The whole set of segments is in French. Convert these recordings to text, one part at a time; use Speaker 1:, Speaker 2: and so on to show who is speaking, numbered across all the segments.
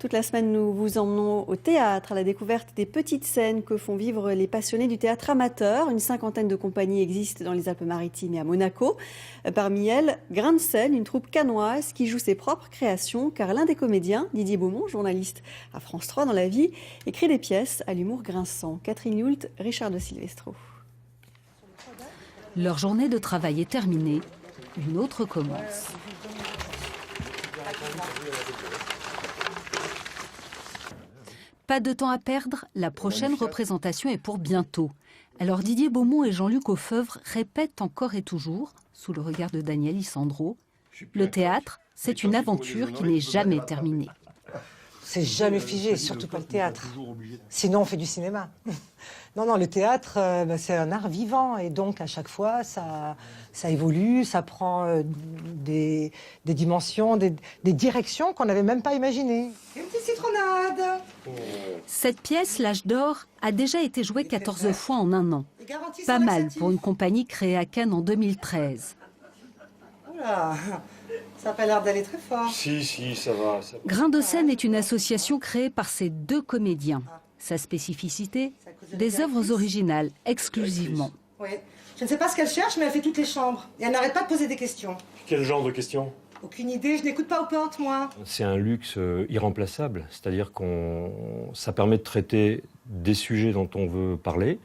Speaker 1: Toute la semaine, nous vous emmenons au théâtre, à la découverte des petites scènes que font vivre les passionnés du théâtre amateur. Une cinquantaine de compagnies existent dans les Alpes-Maritimes et à Monaco. Parmi elles, Grain de Sel, une troupe cannoise qui joue ses propres créations, car l'un des comédiens, Didier Beaumont, journaliste à France 3 dans la vie, écrit des pièces à l'humour grinçant. Catherine Yoult, Richard de Silvestro.
Speaker 2: Leur journée de travail est terminée, une autre commence. Pas de temps à perdre, la prochaine représentation est pour bientôt. Alors Didier Beaumont et Jean-Luc Aufeuvre répètent encore et toujours, sous le regard de Daniel Isandro, le théâtre, c'est une aventure qui n'est jamais terminée.
Speaker 3: C'est jamais figé, surtout pas le théâtre. Sinon, on fait du cinéma. Non, le théâtre, c'est un art vivant. Et donc, à chaque fois, ça évolue, ça prend des dimensions, des directions qu'on n'avait même pas imaginées. Une petite citronnade.
Speaker 2: Cette pièce, L'Âge d'Or, a déjà été jouée 14 fois en un an. Pas mal pour une compagnie créée à Cannes en 2013.
Speaker 3: Oula, ça n'a pas l'air d'aller très fort.
Speaker 4: Si, ça va.
Speaker 2: Grain de Sel est une association créée par ces deux comédiens. Sa spécificité, des œuvres originales, exclusivement.
Speaker 3: Oui. Je ne sais pas ce qu'elle cherche, mais elle fait toutes les chambres. Et elle n'arrête pas de poser des questions.
Speaker 4: Quel genre de questions?
Speaker 3: Aucune idée, je n'écoute pas aux portes, moi.
Speaker 4: C'est un luxe irremplaçable, c'est-à-dire ça permet de traiter des sujets dont on veut parler.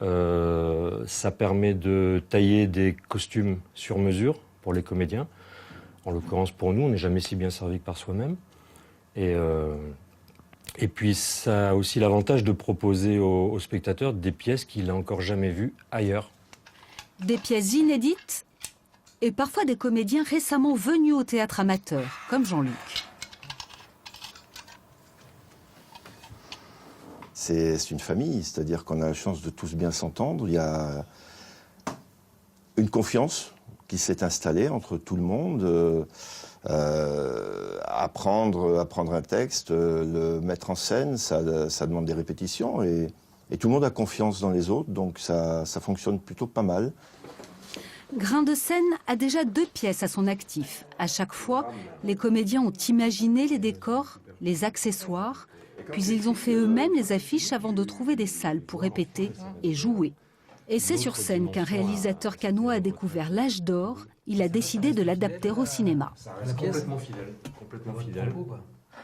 Speaker 4: Ça permet de tailler des costumes sur mesure pour les comédiens. En l'occurrence, pour nous, on n'est jamais si bien servi que par soi-même. Et puis, ça a aussi l'avantage de proposer aux spectateurs des pièces qu'il n'a encore jamais vues ailleurs.
Speaker 2: Des pièces inédites et parfois des comédiens récemment venus au théâtre amateur, comme Jean-Luc.
Speaker 5: C'est une famille, c'est-à-dire qu'on a la chance de tous bien s'entendre. Il y a une confiance qui s'est installée entre tout le monde. Apprendre un texte, le mettre en scène, ça demande des répétitions et tout le monde a confiance dans les autres, donc ça fonctionne plutôt pas mal.
Speaker 2: Grain de Sel a déjà 2 pièces à son actif. À chaque fois, les comédiens ont imaginé les décors, les accessoires, puis ils ont fait eux-mêmes les affiches avant de trouver des salles pour répéter et jouer. Et c'est sur scène qu'un réalisateur cannois a découvert L'Âge d'Or. Il a décidé de l'adapter au cinéma.
Speaker 6: Ça reste complètement fidèle.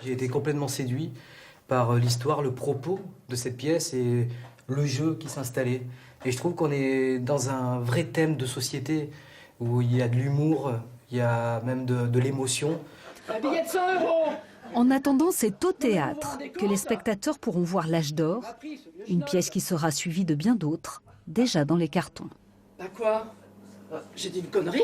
Speaker 6: J'ai été complètement séduit par l'histoire, le propos de cette pièce et le jeu qui s'installait. Et je trouve qu'on est dans un vrai thème de société où il y a de l'humour, il y a même de l'émotion.
Speaker 7: Un billet de 100 €.
Speaker 2: En attendant, c'est au théâtre que les spectateurs pourront voir L'Âge d'Or, une pièce qui sera suivie de bien d'autres, déjà dans les cartons.
Speaker 7: Bah quoi? J'ai dit une connerie?